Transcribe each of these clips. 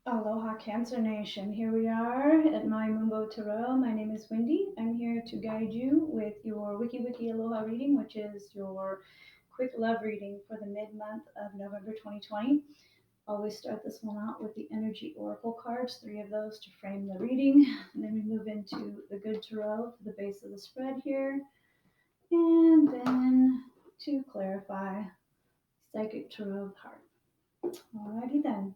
Aloha Cancer Nation. Here we are at Maui Moonbow Tarot. My name is Wendy. I'm here to guide you with your Wiki Wiki Aloha reading, which is your quick love reading for the mid-month of November 2020. Always start this one out with the energy oracle cards, 3 of those to frame the reading. And then we move into the good tarot for the base of the spread here. And then to clarify, psychic tarot of heart. Alrighty then.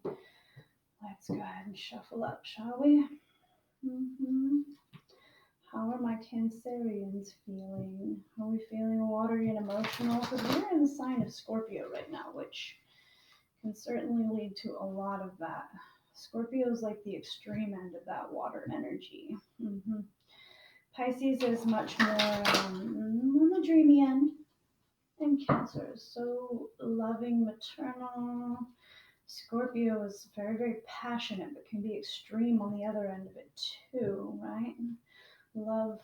Let's go ahead and shuffle up, shall we? How are my Cancerians feeling? Are we feeling watery and emotional? Because we're in the sign of Scorpio right now, which can certainly lead to a lot of that. Scorpio is like the extreme end of that water energy. Pisces is much more on the dreamy end. And Cancer is so loving, maternal. Scorpio is very, very passionate, but can be extreme on the other end of it too, right? Love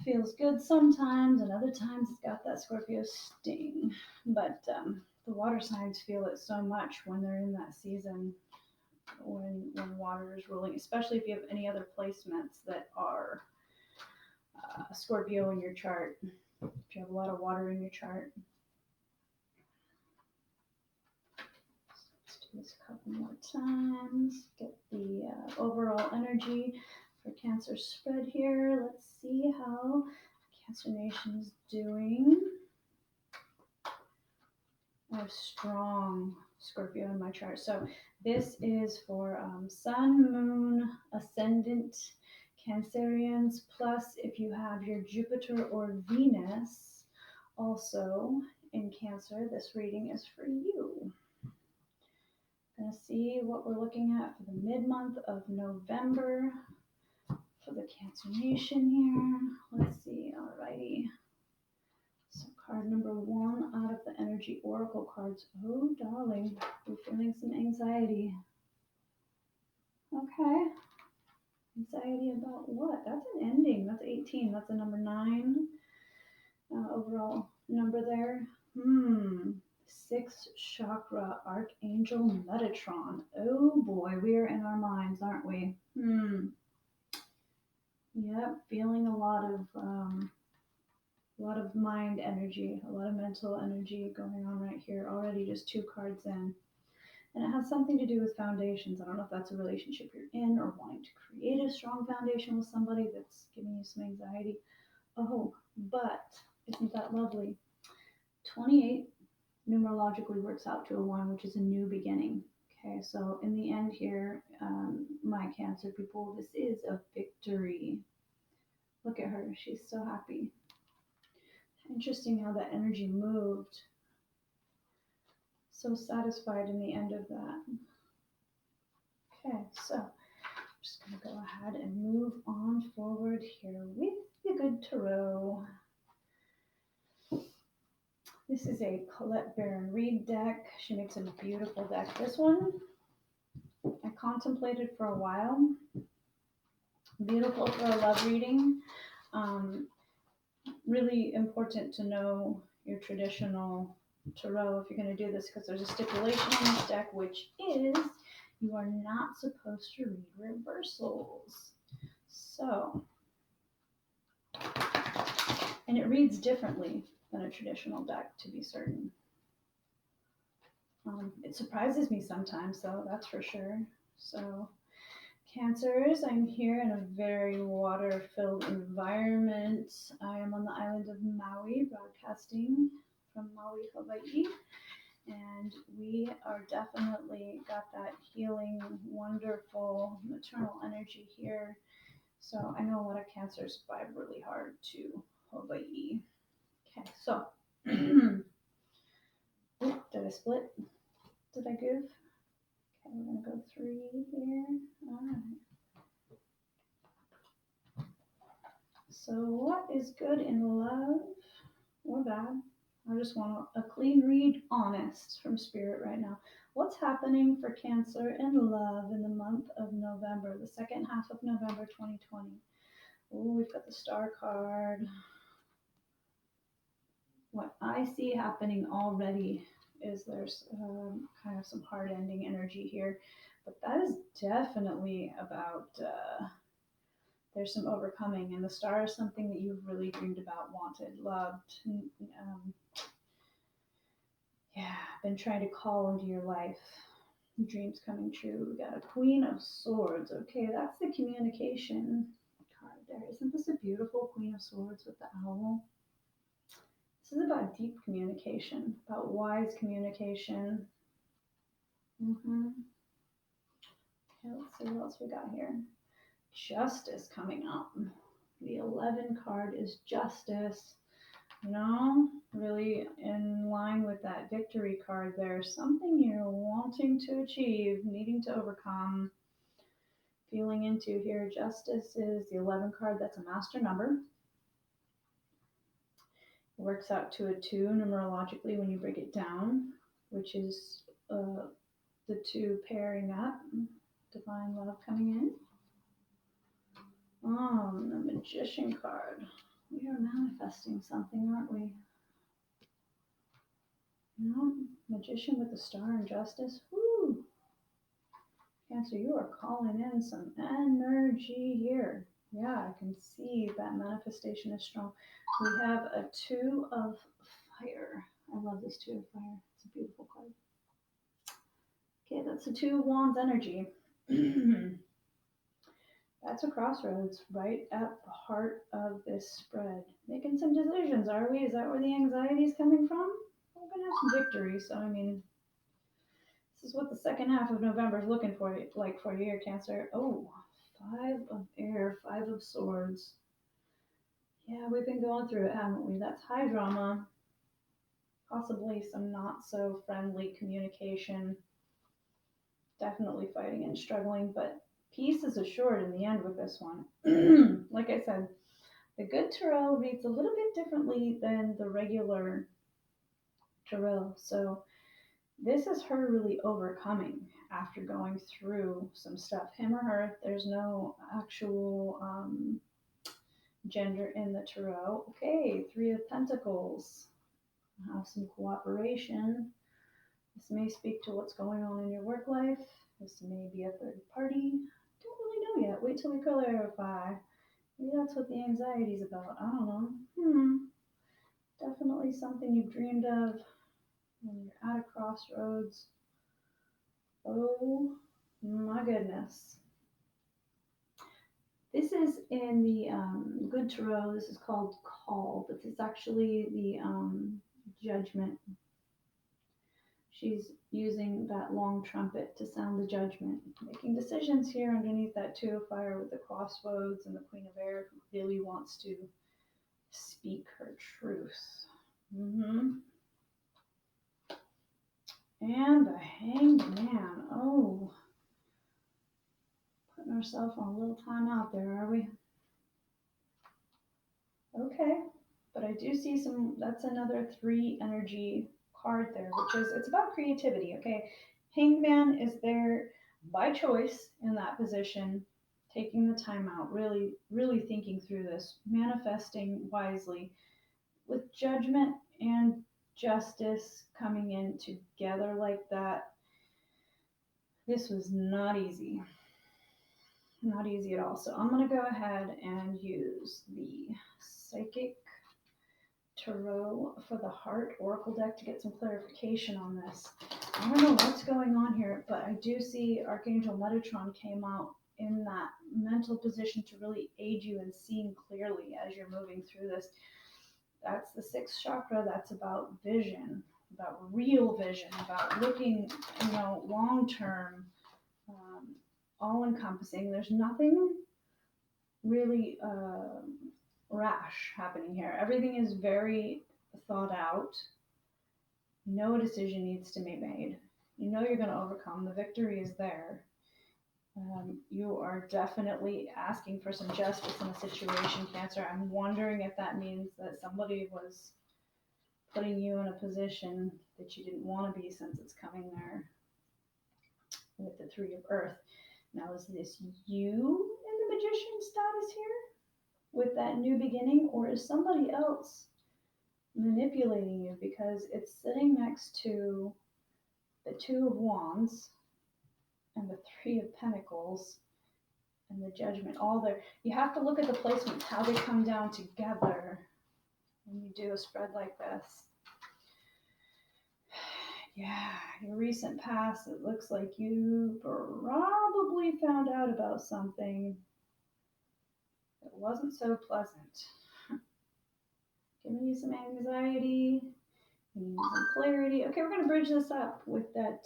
feels good sometimes, and other times it's got that Scorpio sting. But the water signs feel it so much when they're in that season, when water is ruling, especially if you have any other placements that are Scorpio in your chart. If you have a lot of water in your chart. Let's do this a couple more times. Get the overall energy for Cancer spread here. Let's see how Cancer Nation is doing. I have strong Scorpio in my chart. So this is for Sun, Moon, Ascendant, Cancerians, plus if you have your Jupiter or Venus also in Cancer, this reading is for you. Gonna see what we're looking at for the mid-month of November for the Cancer Nation here. Let's see, alrighty. So card number 1 out of the energy oracle cards. Oh, darling, we're feeling some anxiety. Okay. Anxiety about what? That's an ending. That's 18. That's a number 9 overall number there. 6th chakra, Archangel Metatron. Oh boy, we are in our minds, aren't we? Yep, feeling a lot of mind energy, a lot of mental energy going on right here. Already just 2 cards in. And it has something to do with foundations. I don't know if that's a relationship you're in or wanting to create a strong foundation with somebody that's giving you some anxiety. Oh, but isn't that lovely? 28 numerologically works out to a 1, which is a new beginning. Okay, so in the end here, my Cancer people, this is a victory. Look at her. She's so happy. Interesting how that energy moved. So satisfied in the end of that. Okay, so I'm just going to go ahead and move on forward here with the good tarot. This is a Colette Baron Reed deck. She makes a beautiful deck. This one I contemplated for a while. Beautiful for a love reading. Really important to know your traditional tarot if you're going to do this, because there's a stipulation in this deck, which is you are not supposed to read reversals. So, and it reads differently than a traditional deck, to be certain. It surprises me sometimes, though, that's for sure. So, Cancers, I'm here in a very water-filled environment. I am on the island of Maui, broadcasting from Maui, Hawaii. And we are definitely got that healing, wonderful maternal energy here. So I know a lot of Cancers vibe really hard to Hawaii. Okay, so did I split? Did I goof? Okay, we're gonna go 3 here. All right. So what is good in love or bad? I just want a clean read, honest from Spirit right now. What's happening for Cancer in love in the month of November, the second half of November 2020? Oh, we've got the Star card. What I see happening already is there's kind of some hard ending energy here, but that is definitely about there's some overcoming, and the star is something that you've really dreamed about, wanted, loved, yeah, been trying to call into your life. Dreams coming true. We got a Queen of Swords. Okay, that's the communication card there. Isn't this a beautiful Queen of Swords with the owl? This is about deep communication, about wise communication. Okay, let's see what else we got here. Justice coming up. The 11 card is justice. You know, really in line with that victory card there. Something you're wanting to achieve, needing to overcome, feeling into here. Justice is the 11 card. That's a master number. It works out to a 2 numerologically when you break it down, which is the 2 pairing up. Divine love coming in. Oh, the Magician card. We are manifesting something, aren't we? You know, Magician with the star and justice. Woo! Cancer, you are calling in some energy here. Yeah, I can see that manifestation is strong. We have a 2 of fire. I love this 2 of fire. It's a beautiful card. Okay, that's the 2 of wands energy. That's a crossroads right at the heart of this spread. Making some decisions, are we? Is that where the anxiety is coming from? We're going to have some victory. So, I mean, this is what the second half of November is looking for, like for you, Cancer. Oh, 5 of air, 5 of swords. Yeah, we've been going through it, haven't we? That's high drama. Possibly some not so friendly communication. Definitely fighting and struggling, but peace is assured in the end with this one. Like I said, the good tarot reads a little bit differently than the regular tarot. So this is her really overcoming after going through some stuff. Him or her, there's no actual gender in the tarot. Okay, 3 of Pentacles. Have some cooperation. This may speak to what's going on in your work life. This may be a third party. Don't really know yet. Wait till we clarify. Maybe that's what the anxiety is about. I don't know. Definitely something you've dreamed of when you're at a crossroads. Oh my goodness. This is in the Good Tarot. This is called Call, but it's actually the Judgment. She's using that long trumpet to sound the judgment, making decisions here underneath that 2 of fire with the crossroads and the Queen of Air, who really wants to speak her truth. And the Hanged Man. Oh, putting ourselves on a little time out there, are we? Okay, but I do see some, that's another 3 energy card there, which is, it's about creativity, okay? Hanged Man is there by choice in that position, taking the time out, really, really thinking through this, manifesting wisely, with judgment and justice coming in together like that. This was not easy. Not easy at all. So I'm going to go ahead and use the Psychic Tarot for the Heart Oracle deck to get some clarification on this. I don't know what's going on here, but I do see Archangel Metatron came out in that mental position to really aid you in seeing clearly as you're moving through this. That's the 6th chakra. That's about vision, about real vision, about looking, long term, all encompassing. There's nothing really rash happening here. Everything is very thought out. You know a decision needs to be made. You know you're going to overcome. The victory is there. You are definitely asking for some justice in a situation, Cancer. I'm wondering if that means that somebody was putting you in a position that you didn't want to be, since it's coming there with the 3 of Earth. Now, is this you in the Magician status here with that new beginning, or is somebody else manipulating you? Because it's sitting next to the Two of Wands and the Three of Pentacles and the Judgment, all there. You have to look at the placements, how they come down together when you do a spread like this. Yeah, your recent past, it looks like you probably found out about something that wasn't so pleasant. Giving you some anxiety, giving you some clarity. Okay, we're going to bridge this up with that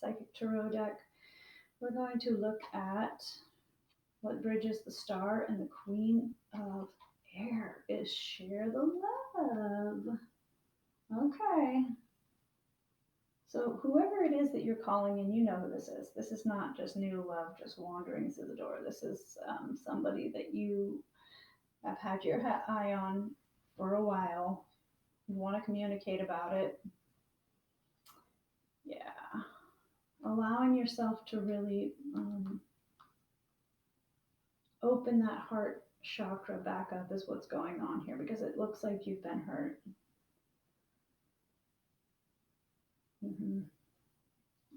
Psychic Tarot deck. We're going to look at what bridges the Star and the Queen of Air is share the love. Okay. So whoever it is that you're calling in, you know who this is. This is not just new love just wandering through the door. This is somebody that you have had your eye on for a while. You want to communicate about it. Yeah. Allowing yourself to really open that heart chakra back up is what's going on here, because it looks like you've been hurt.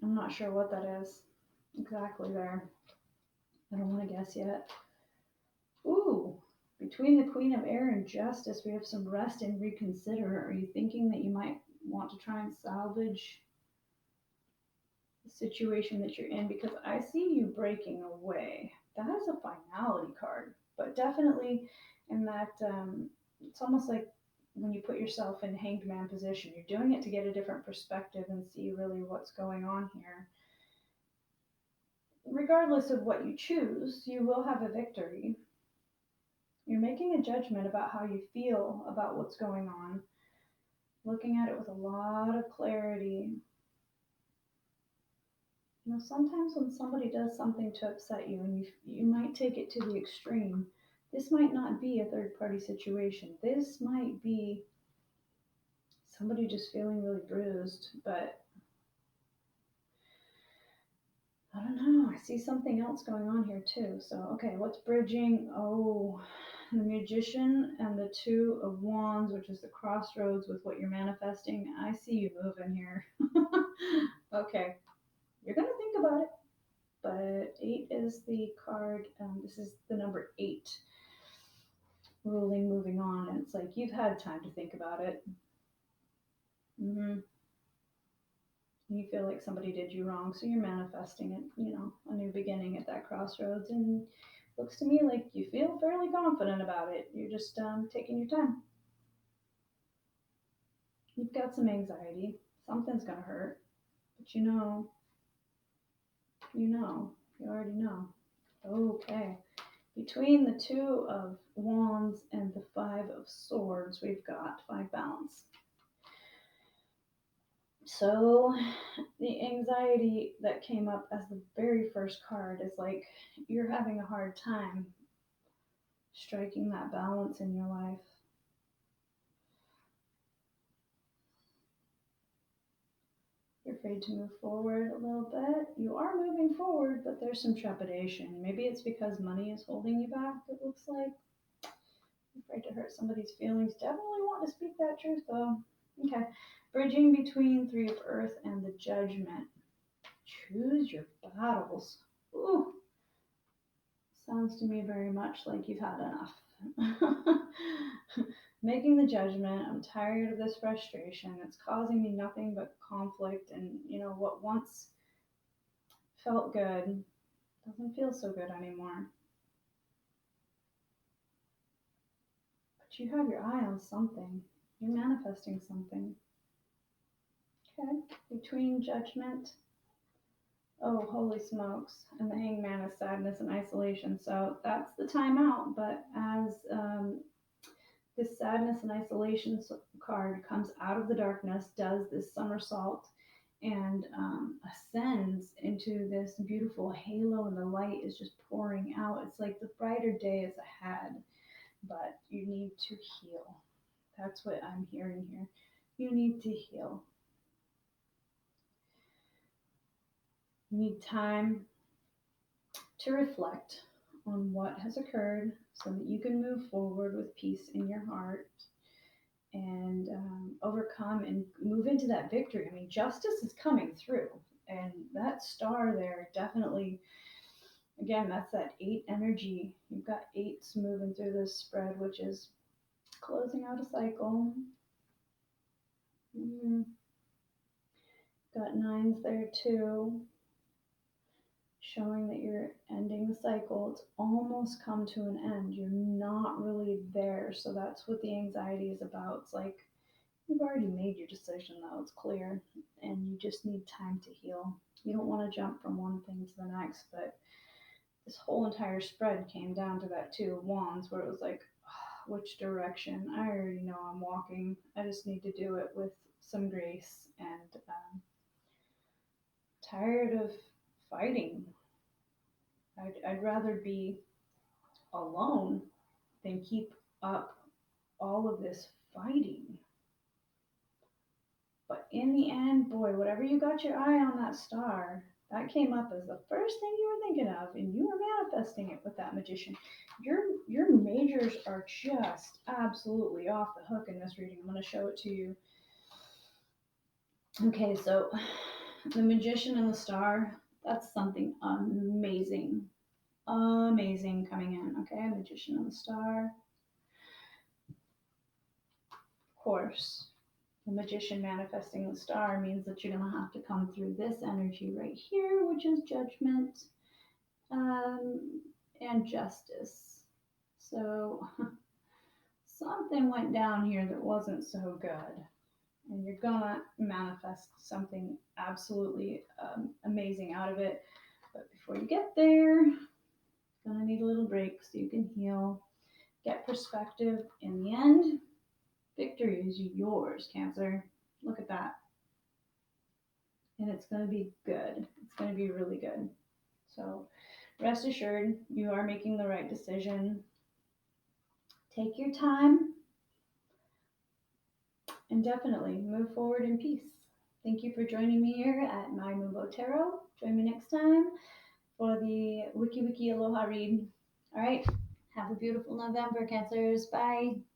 I'm not sure what that is exactly there. I don't want to guess yet. Ooh, between the Queen of Air and Justice, we have some rest and reconsider. Are you thinking that you might want to try and salvage the situation that you're in? Because I see you breaking away. That is a finality card, but definitely in that, it's almost like when you put yourself in hanged man position, you're doing it to get a different perspective and see really what's going on here. Regardless of what you choose, you will have a victory. You're making a judgment about how you feel about what's going on, looking at it with a lot of clarity. You know, sometimes when somebody does something to upset you, and you might take it to the extreme, this might not be a third-party situation. This might be somebody just feeling really bruised, but I don't know. I see something else going on here too. So, okay, what's bridging? Oh, the Magician and the Two of Wands, which is the crossroads with what you're manifesting. I see you moving here. Okay, you're going to think about it. But 8 is the card. This is the number 8. Ruling, moving on. And it's like you've had time to think about it. You feel like somebody did you wrong, so you're manifesting it, you know, a new beginning at that crossroads. And looks to me like you feel fairly confident about it. You're just taking your time. You've got some anxiety. Something's going to hurt. But you already know. Okay. Between the Two of Wands and the Five of Swords, we've got 5 balance. So the anxiety that came up as the very first card is like you're having a hard time striking that balance in your life. You're afraid to move forward a little bit. You are moving forward, but there's some trepidation. Maybe it's because money is holding you back, it looks like. I'm afraid to hurt somebody's feelings. Definitely want to speak that truth, though. Okay. Bridging between Three of Earth and the Judgment. Choose your battles. Ooh. Sounds to me very much like you've had enough. Making the judgment, I'm tired of this frustration. It's causing me nothing but conflict, and you know what once felt good doesn't feel so good anymore. But you have your eye on something. You're manifesting something. Okay, between Judgment, oh holy smokes, and the Hangman is sadness and isolation. So that's the time out. But as this sadness and isolation card comes out of the darkness, does this somersault, and ascends into this beautiful halo, and the light is just pouring out. It's like the brighter day is ahead, but you need to heal. That's what I'm hearing here. You need to heal. You need time to reflect on what has occurred so that you can move forward with peace in your heart. and overcome and move into that victory. I mean, justice is coming through, and that star there definitely, again, that's that 8 energy. You've got 8s moving through this spread, which is closing out a cycle. Got 9s there too, showing that you're ending the cycle. It's almost come to an end. You're not really there. So that's what the anxiety is about. It's like you've already made your decision, though. It's clear. And you just need time to heal. You don't want to jump from one thing to the next. But this whole entire spread came down to that 2 of Wands, where it was like, which direction? I already know I'm walking. I just need to do it with some grace. And tired of fighting. I'd rather be alone than keep up all of this fighting. But in the end, boy, whatever you got your eye on that star, that came up as the first thing you were thinking of, and you were manifesting it with that magician. Your majors are just absolutely off the hook in this reading. I'm going to show it to you. Okay, so the magician and the star, that's something amazing. Amazing coming in. Okay, magician and the star. Of course, the magician manifesting the star means that you're going to have to come through this energy right here, which is judgment and justice. So something went down here that wasn't so good. And you're going to manifest something absolutely amazing out of it. But before you get there, you're going to need a little break so you can heal, get perspective. In the end, victory is yours, Cancer. Look at that. And it's going to be good. It's going to be really good. So rest assured, you are making the right decision. Take your time and definitely move forward in peace. Thank you for joining me here at Maui Moonbow Tarot. Join me next time for the Wiki Wiki Aloha read. All right. Have a beautiful November, Cancers. Bye.